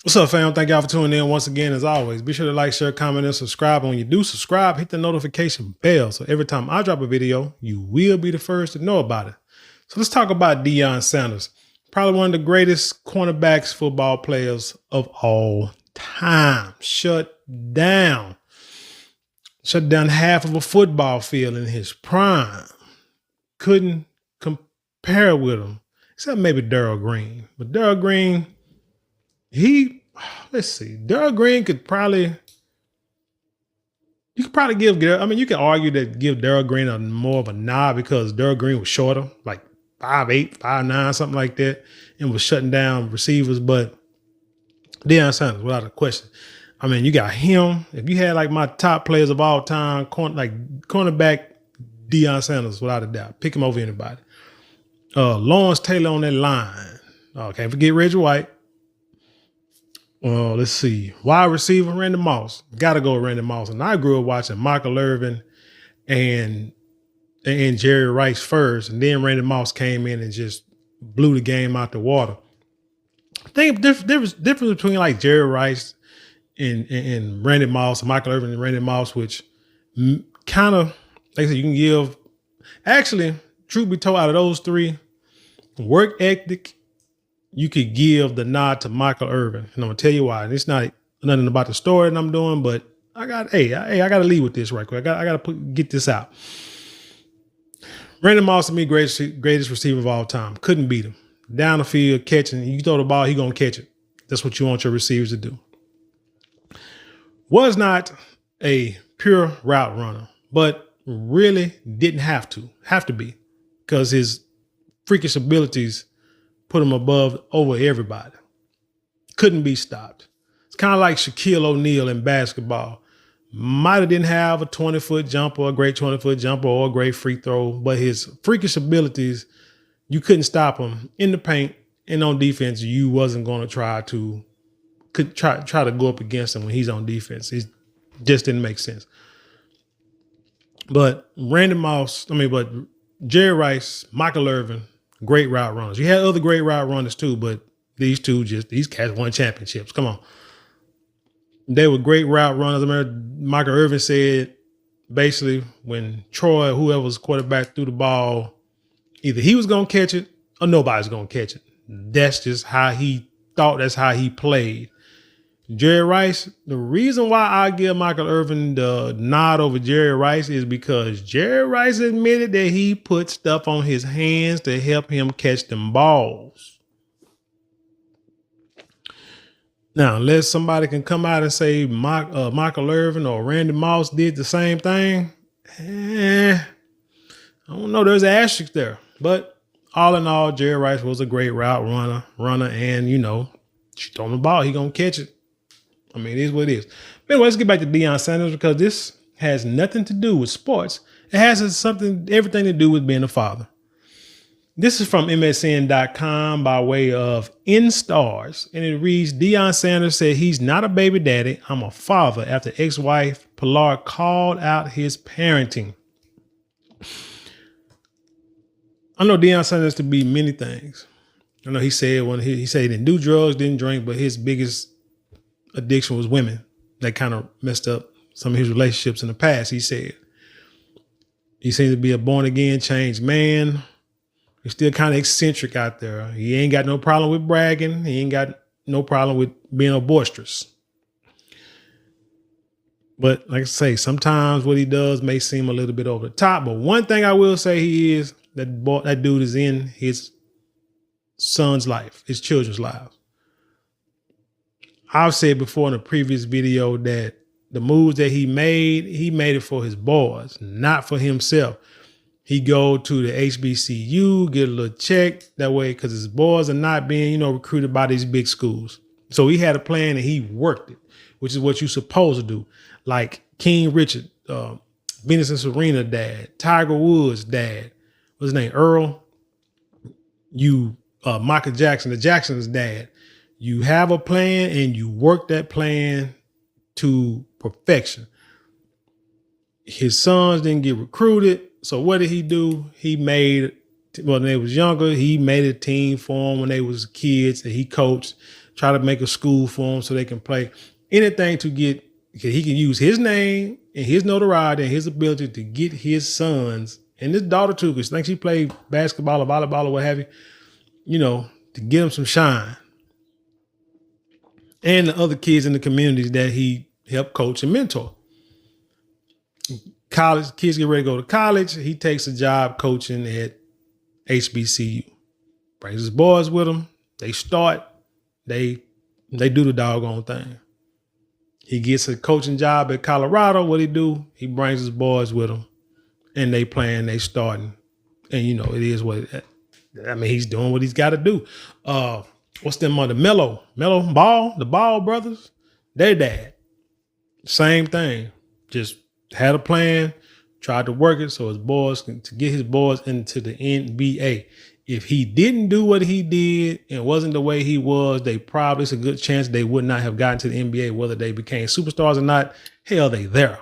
What's up, fam? Thank y'all for tuning in once again. As always, be sure to like, share, comment, and subscribe. And when you do subscribe, hit the notification bell. So every time I drop a video, you will be the first to know about it. So let's talk about Deion Sanders. Probably one of the greatest cornerbacks, football players of all time. Shut down half of a football field in his prime. Couldn't compare with him, except maybe Darrell Green. But Darrell Green, Darrell Green you could probably give, you can argue that give Darrell Green a more of a nod because Darrell Green was shorter, like 5'8", 5'9", something like that, and was shutting down receivers. But Deion Sanders, without a question. I mean, you got him. If you had like my top players of all time, cornerback, Deion Sanders, without a doubt. Pick him over anybody. Lawrence Taylor on that line. Can't forget Reggie White. Let's see. Wide receiver, Randy Moss. Got to go with Randy Moss. And I grew up watching Michael Irvin and Jerry Rice first. And then Randy Moss came in and just blew the game out the water. I think difference between like Jerry Rice and Randy Moss, and Michael Irvin and Randy Moss, which kind of, like I said, you can give, actually, truth be told, out of those three, work ethic, you could give the nod to Michael Irvin. And I'm going to tell you why. And it's not nothing about the story that I'm doing, but I got to leave with this right quick. I got to get this out. Randy Moss, to me, greatest receiver of all time. Couldn't beat him. Down the field, catching. You throw the ball, he going to catch it. That's what you want your receivers to do. Was not a pure route runner, but really didn't have to be, because his freakish abilities put him over everybody. Couldn't be stopped. It's kind of like Shaquille O'Neal in basketball. Might have didn't have a 20-foot jumper, a great 20-foot jumper, or a great free throw, but his freakish abilities, you couldn't stop him in the paint, and on defense, you wasn't going to try to go up against him when he's on defense. It just didn't make sense. But but Jerry Rice, Michael Irvin, great route runners. You had other great route runners too, but these cats won championships. Come on. They were great route runners. I remember Michael Irvin said, basically, when Troy, whoever was quarterback, threw the ball, either he was going to catch it or nobody's going to catch it. That's just how he thought. That's how he played. Jerry Rice, the reason why I give Michael Irvin the nod over Jerry Rice is because Jerry Rice admitted that he put stuff on his hands to help him catch them balls. Now, unless somebody can come out and say Michael Irvin or Randy Moss did the same thing, I don't know. There's an asterisk there. But all in all, Jerry Rice was a great route runner, and you throw him the ball, he gonna catch it. I mean, it is what it is. But anyway, let's get back to Deion Sanders, because this has nothing to do with sports. It has everything to do with being a father. This is from MSN.com by way of N-Stars, and it reads, Deion Sanders said he's not a baby daddy. I'm a father, after ex-wife Pilar called out his parenting. I know Deion Sanders to be many things. I know he said he said he didn't do drugs, didn't drink, but his biggest addiction was women. That kind of messed up some of his relationships in the past. He said he seems to be a born again, changed man. He's still kind of eccentric out there. He ain't got no problem with bragging. He ain't got no problem with being boisterous. But like I say, sometimes what he does may seem a little bit over the top. But one thing I will say that dude is in his son's life, his children's lives. I've said before in a previous video that the moves that he made it for his boys, not for himself. He go to the HBCU, get a little check that way, because his boys are not being, recruited by these big schools. So he had a plan and he worked it, which is what you're supposed to do. Like King Richard, Venus and Serena dad, Tiger Woods dad, what's his name, Earl? Michael Jackson, the Jackson's dad. You have a plan and you work that plan to perfection. His sons didn't get recruited. So what did he do? When they was younger, he made a team for them when they was kids that he coached. try to make a school for them so they can play. Anything to get, he can use his name and his notoriety and his ability to get his sons and his daughter too, because I think she played basketball or volleyball or what have you, to get them some shine. And the other kids in the communities that he helped coach and mentor. College, kids get ready to go to college. He takes a job coaching at HBCU. Brings his boys with him. They start. They do the doggone thing. He gets a coaching job at Colorado. What he do? He brings his boys with him. And they playing, they starting. And, it is what he's doing what he's got to do. What's them on the Mellow Ball, the Ball brothers? Their dad. Same thing. Just had a plan, tried to work it so his boys to get his boys into the NBA. If he didn't do what he did and wasn't the way he was, it's a good chance they would not have gotten to the NBA, whether they became superstars or not. Hell, they there.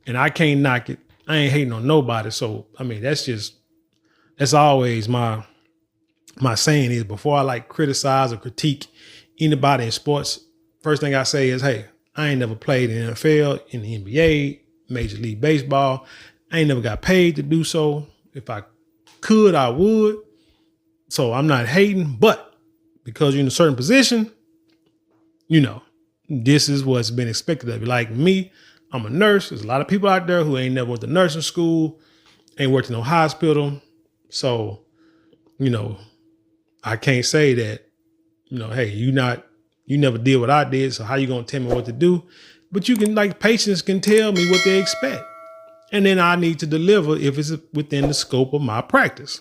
And I can't knock it. I ain't hating on nobody. So, that's always my saying is, before I criticize or critique anybody in sports, first thing I say is, hey, I ain't never played in the NFL, in the NBA, Major League Baseball. I ain't never got paid to do so. If I could, I would. So I'm not hating, but because you're in a certain position, this is what's been expected of you. Like me, I'm a nurse. There's a lot of people out there who ain't never went to nursing school, ain't worked in no hospital. So, I can't say that, hey, you never did what I did. So how you going to tell me what to do? But you can, patients can tell me what they expect. And then I need to deliver if it's within the scope of my practice.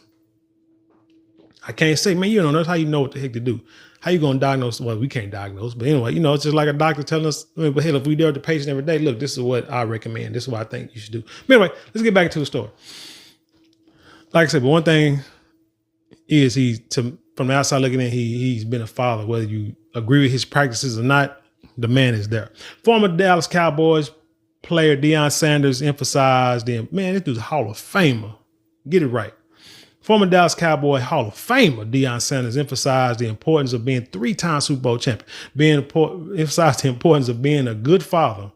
I can't say, man, that's how you know what the heck to do. How you going to diagnose? Well, we can't diagnose. But anyway, it's just like a doctor telling us, but hell, if we deal with the patient every day, look, this is what I recommend. This is what I think you should do. But anyway, let's get back to the story. Like I said, but one thing is from the outside looking in, he's been a father. Whether you agree with his practices or not, the man is there. Former Dallas Cowboys player Deion Sanders emphasized this dude's a Hall of Famer. Get it right. Former Dallas Cowboy Hall of Famer Deion Sanders emphasized the importance of being 3-time Super Bowl champion. Emphasized the importance of being a good father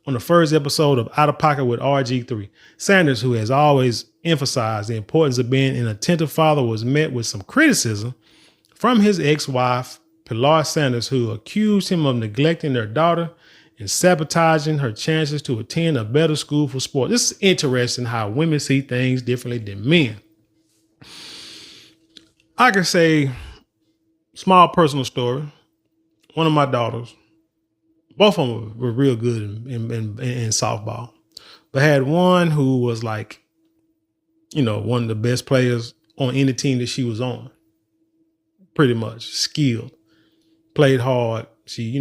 on the first episode of Out of Pocket with RG3. Sanders, who has always emphasized the importance of being an attentive father, was met with some criticism from his ex-wife, Pilar Sanders, who accused him of neglecting their daughter and sabotaging her chances to attend a better school for sport. This is interesting how women see things differently than men. I can say, small personal story. One of my daughters, both of them were real good in softball, but had one who was one of the best players on any team that she was on. Pretty much skilled, played hard. She,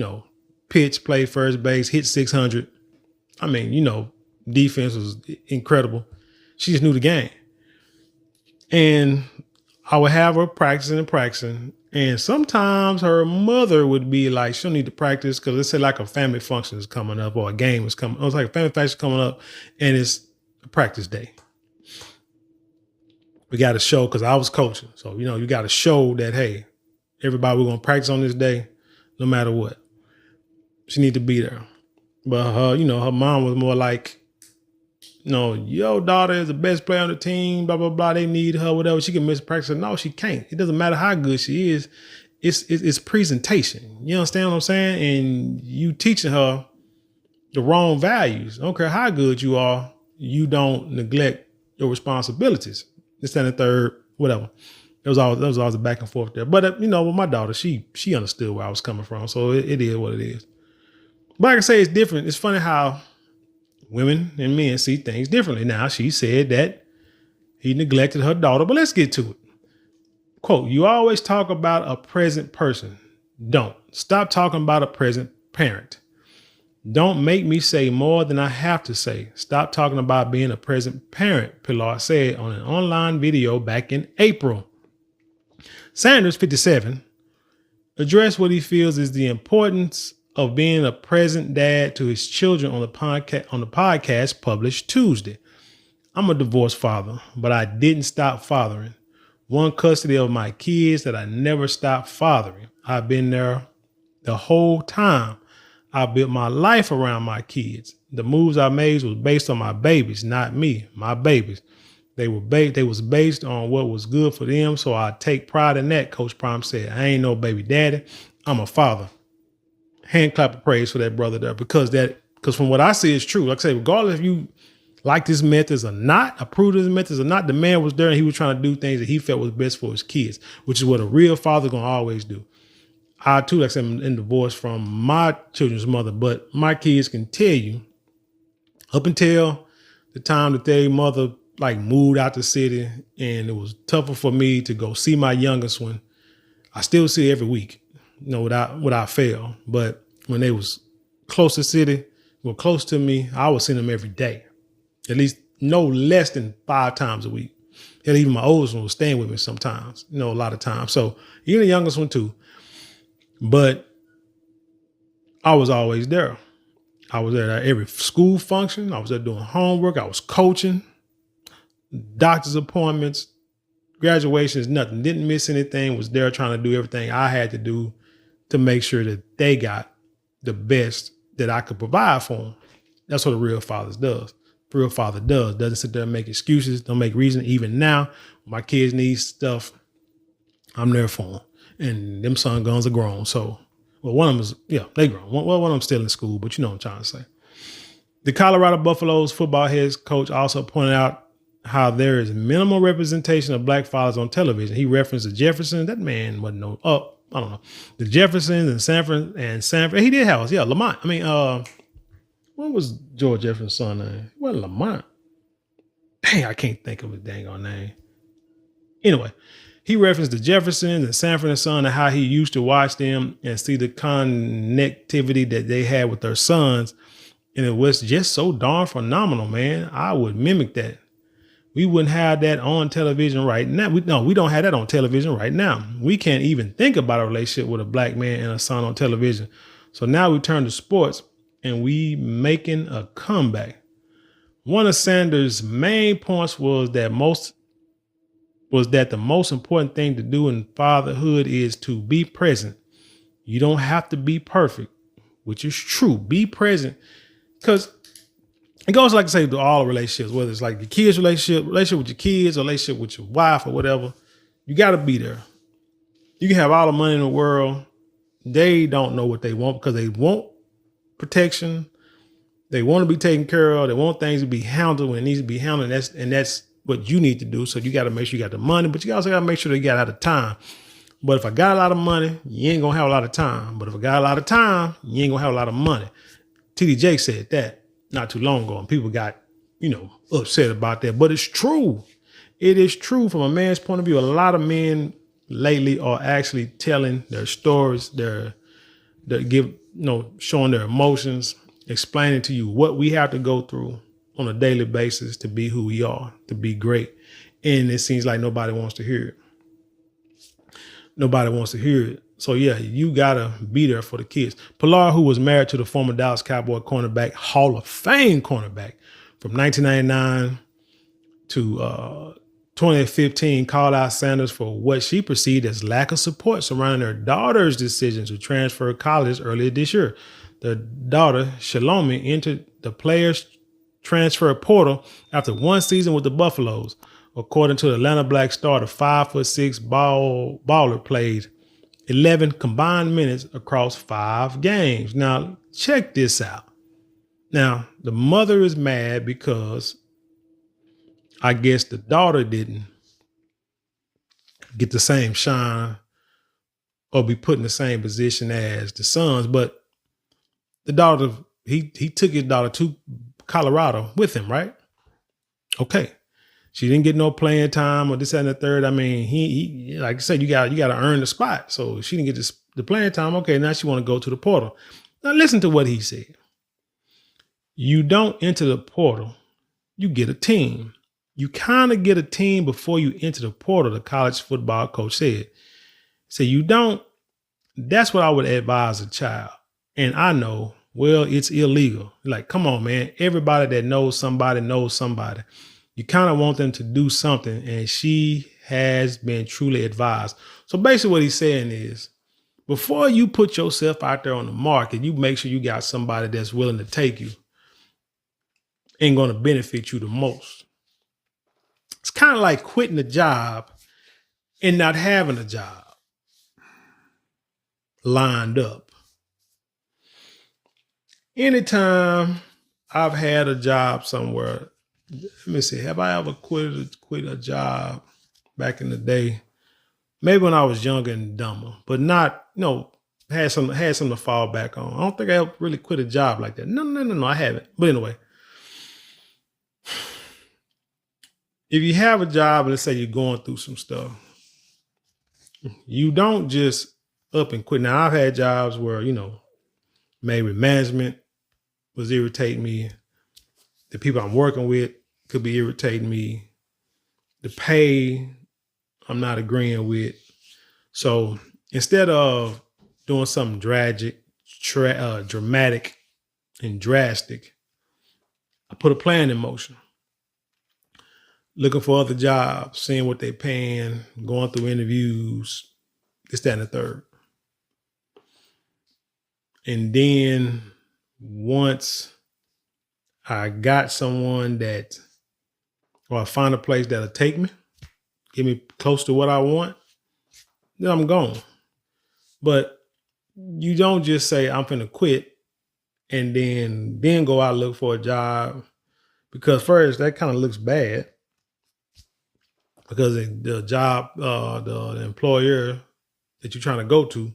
pitched, played first base, hit 600. Defense was incredible. She just knew the game. And I would have her practicing. And sometimes her mother would be like, she'll need to practice because let's say a family function is coming up or a game is coming. It was like a family function coming up and it's a practice day. We got to show, because I was coaching. So, you got to show that, hey, everybody, we're going to practice on this day, no matter what. She need to be there. But her mom was more like, your daughter is the best player on the team, blah, blah, blah. They need her, whatever. She can miss practice. No, she can't. It doesn't matter how good she is. It's presentation. You understand what I'm saying? And you teaching her the wrong values. I don't care how good you are. You don't neglect your responsibilities. This, that, and the third, whatever. There was always a back and forth there. But, with my daughter, she understood where I was coming from. So it is what it is. But like I say, it's different. It's funny how women and men see things differently. Now, she said that he neglected her daughter, but let's get to it. Quote, you always talk about a present person. Don't. Stop talking about a present parent. Don't make me say more than I have to say. Stop talking about being a present parent, Pilar said on an online video back in April. Sanders, 57, addressed what he feels is the importance of being a present dad to his children on the podcast published Tuesday. I'm a divorced father, but I didn't stop fathering. One custody of my kids that I never stopped fathering. I've been there The whole time I built my life around my kids. The moves I made was based on my babies, not me, my babies. They was based on what was good for them. So I take pride in that. Coach Prime said, I ain't no baby daddy. I'm a father. Hand clap of praise for that brother there, because from what I see, it's true. Like I say, regardless if you like his methods or not, approve of his methods or not, the man was there and he was trying to do things that he felt was best for his kids, which is what a real father gonna always do. I too, like I said, I'm in divorce from my children's mother, but my kids can tell you up until the time that their mother like moved out the city and it was tougher for me to go see my youngest one. I still see her every week, without fail. But when they was close to city, were close to me, I was seeing them every day, at least no less than 5 times a week. And even my oldest one was staying with me sometimes, a lot of times. So even the youngest one too. But I was always there. I was there at every school function. I was there doing homework. I was coaching, doctor's appointments, graduations, nothing. Didn't miss anything. Was there trying to do everything I had to do to make sure that they got the best that I could provide for them. That's what a real father does. Real father doesn't sit there and make excuses, don't make reason. Even now, my kids need stuff, I'm there for them. And them son guns are grown. So, well, one of them is, they grown. One of them still in school, but you know what I'm trying to say. The Colorado Buffaloes football head coach also pointed out how there is minimal representation of black fathers on television. He referenced the Jeffersons. That man wasn't I don't know. The Jeffersons and Sanford. He did have Lamont. I mean, what was George Jefferson's son name? What Lamont? Dang, I can't think of his dang on name. Anyway, he referenced the Jeffersons and Sanford and Son and how he used to watch them and see the connectivity that they had with their sons. And it was just so darn phenomenal, man. I would mimic that. We wouldn't have that on television right now. We don't have that on television right now. We can't even think about a relationship with a black man and a son on television. So now we turn to sports and we making a comeback. One of Sanders' main points was that the most important thing to do in fatherhood is to be present. You don't have to be perfect, which is true. Be present, because it goes like I say to all relationships, whether it's like your kids' relationship with your kids, or relationship with your wife or whatever. You got to be there. You can have all the money in the world. They don't know what they want because they want protection. They want to be taken care of. They want things to be handled when it needs to be handled. And that's what you need to do. So you got to make sure you got the money, but you also got to make sure that you got a lot of time. But if I got a lot of money, you ain't going to have a lot of time. But if I got a lot of time, you ain't going to have a lot of money. T.D. Jakes said that not too long ago, and people got, upset about that. But it's true. It is true from a man's point of view. A lot of men lately are actually telling their stories, showing their emotions, explaining to you what we have to go through on a daily basis to be who we are, to be great. And it seems like nobody wants to hear it. Nobody wants to hear it. So yeah, you gotta be there for the kids. Pilar, who was married to the former Dallas Cowboy cornerback, Hall of Fame cornerback from 1999 to 2015, called out Sanders for what she perceived as lack of support surrounding her daughter's decision to transfer colleges earlier this year. Their daughter, Shalomi, entered the players' transfer portal after one season with the Buffaloes. According to the Atlanta Black Star, the 5'6" baller played 11 combined minutes across 5 games. Now, check this out. Now, the mother is mad because I guess the daughter didn't get the same shine or be put in the same position as the sons. But the daughter, he took his daughter to Colorado with him, right? Okay. She didn't get no playing time or this, that, and the third. I mean, he like I said, you got to earn the spot. So she didn't get the playing time. Okay, now she want to go to the portal. Now listen to what he said. You don't enter the portal, you get a team. You kind of get a team before you enter the portal, the college football coach said. So you don't, that's what I would advise a child. And I know, well, it's illegal. Like, come on, man. Everybody that knows somebody knows somebody. You kind of want them to do something, and she has been truly advised. So basically what he's saying is, before you put yourself out there on the market, you make sure you got somebody that's willing to take you and going to benefit you the most. It's kind of like quitting a job and not having a job lined up. Anytime I've had a job somewhere, let me see, have I ever quit a job back in the day? Maybe when I was younger and dumber, but not, had something to fall back on. I don't think I ever really quit a job like that. No, I haven't. But anyway, if you have a job, let's say you're going through some stuff, you don't just up and quit. Now, I've had jobs where, maybe management was irritating me. The people I'm working with could be irritating me. The pay, I'm not agreeing with. So instead of doing something dramatic and drastic, I put a plan in motion. Looking for other jobs, seeing what they're paying, going through interviews, this, that, and the third. And then once I got someone or I find a place that'll take me, get me close to what I want, then I'm gone. But you don't just say, I'm finna quit and then go out and look for a job, because first, that kind of looks bad, because the job, the employer that you're trying to go to,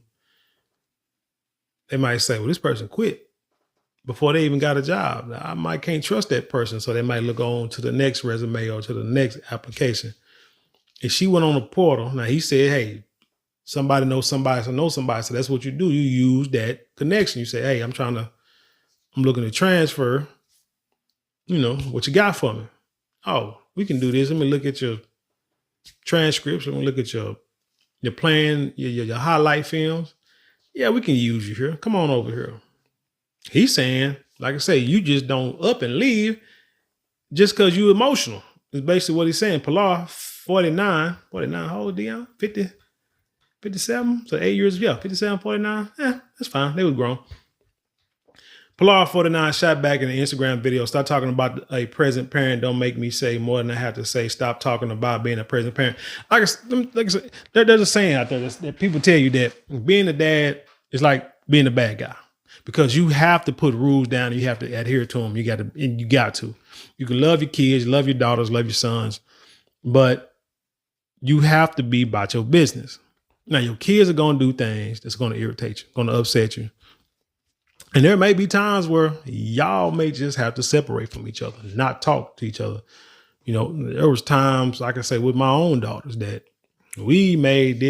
they might say, well, this person quit before they even got a job. Now, I can't trust that person. So they might look on to the next resume or to the next application. And she went on the portal. Now he said, hey, somebody knows somebody, so know somebody. So that's what you do. You use that connection. You say, hey, I'm looking to transfer, what you got for me? Oh, we can do this. Let me look at your transcripts. Let me look at your plan, your highlight films. Yeah, we can use you here. Come on over here. He's saying, like I say, you just don't up and leave just because you're emotional. It's basically what he's saying. Pilar, 49, how old is Deion? 50, 57? So 8 years, 57, 49. That's fine. They was grown. Pilar 49 shot back in the Instagram video. Stop talking about a present parent. Don't make me say more than I have to say. Stop talking about being a present parent. Like I said, there's a saying out there that people tell you that being a dad is like being a bad guy, because you have to put rules down and you have to adhere to them. You got to. You can love your kids, love your daughters, love your sons, but you have to be about your business. Now, your kids are going to do things that's going to irritate you, going to upset you. And there may be times where y'all may just have to separate from each other, not talk to each other. There was times, like I say, with my own daughters that we went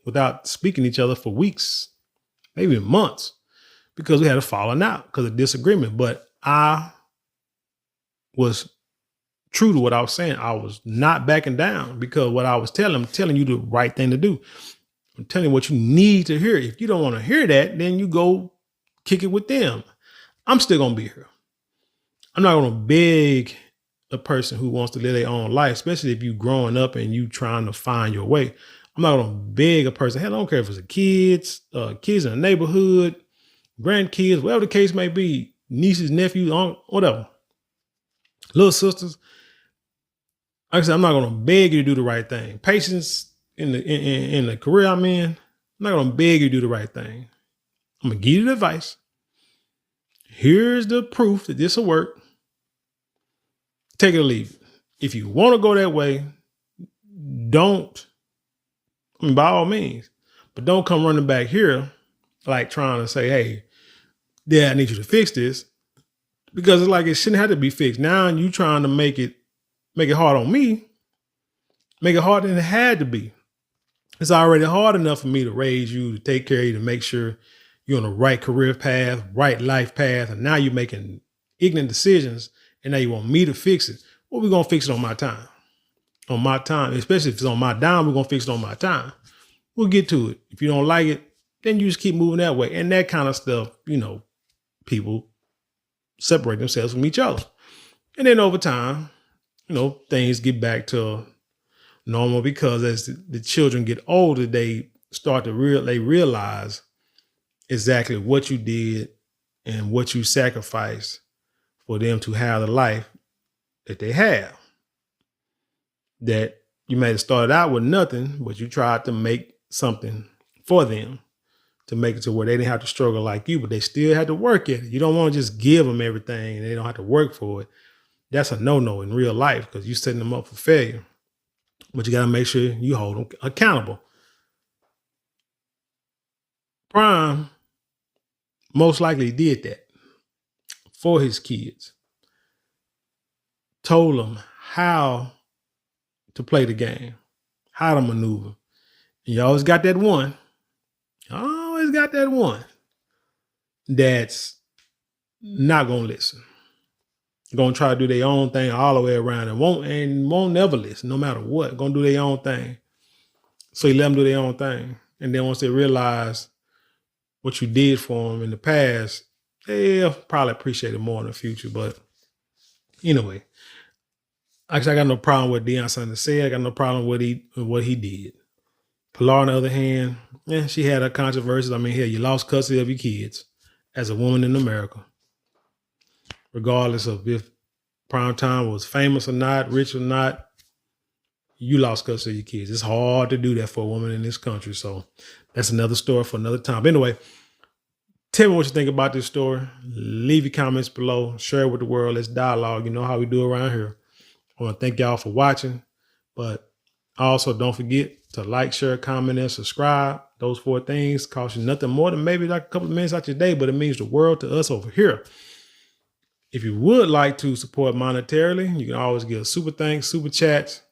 without speaking to each other for weeks, maybe months, because we had a falling out because of disagreement. But I was true to what I was saying. I was not backing down, because what I was telling you the right thing to do. I'm telling you what you need to hear. If you don't want to hear that, then you go kick it with them. I'm still going to be here. I'm not going to beg a person who wants to live their own life, especially if you growing up and you trying to find your way. I'm not going to beg a person. Hell, I don't care if it's kids in the neighborhood, grandkids, whatever the case may be, nieces, nephews, whatever, little sisters. Like I said, I'm not going to beg you to do the right thing. Patience in the career I'm in, I'm not going to beg you to do the right thing. I'm going to give you the advice. Here's the proof that this will work. Take it or leave it. If you want to go that way, by all means, but don't come running back here like trying to say, hey, Dad, I need you to fix this, because it's like it shouldn't have to be fixed. Now you trying to make it hard on me, make it harder than it had to be. It's already hard enough for me to raise you, to take care of you, to make sure you're on the right career path, right life path. And now you're making ignorant decisions, and now you want me to fix it. Well, we're going to fix it on my time. On my time, especially if it's on my dime, we're going to fix it on my time. We'll get to it. If you don't like it, then you just keep moving that way. And that kind of stuff, people separate themselves from each other. And then over time, things get back to normal, because as the children get older, they they realize exactly what you did and what you sacrificed for them to have the life that they have. That you may have started out with nothing, but you tried to make something for them to make it to where they didn't have to struggle like you, but they still had to work at it. You don't want to just give them everything and they don't have to work for it. That's a no-no in real life because you're setting them up for failure. But you got to make sure you hold them accountable. Prime most likely did that for his kids. Told them how to play the game, how to maneuver. And you always got that one. Always got that one that's not going to listen. Going to try to do their own thing all the way around and won't never listen no matter what. Going to do their own thing. So you let them do their own thing. And then once they realize what you did for them in the past, they'll probably appreciate it more in the future. But anyway, actually, I got no problem with Deion Sanders said. I got no problem with what he did. Pilar, on the other hand, she had her controversies. I mean, here, you lost custody of your kids as a woman in America, regardless of if Primetime was famous or not, rich or not. You lost custody of your kids. It's hard to do that for a woman in this country. So that's another story for another time. But anyway, tell me what you think about this story. Leave your comments below. Share it with the world. Let's dialogue. You know how we do around here. I want to thank y'all for watching. But also don't forget to like, share, comment, and subscribe. Those 4 things cost you nothing more than maybe like a couple of minutes out your day, but it means the world to us over here. If you would like to support monetarily, you can always give super thanks, super chats,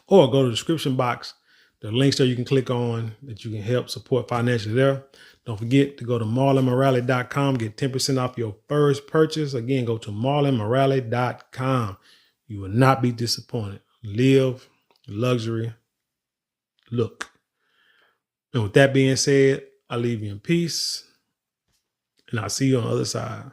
or go to the description box. There are links there you can click on that you can help support financially there. Don't forget to go to marlonmorale.com, get 10% off your first purchase. Again, go to marlonmorale.com. You will not be disappointed. Live luxury. Look. And with that being said, I leave you in peace, and I'll see you on the other side.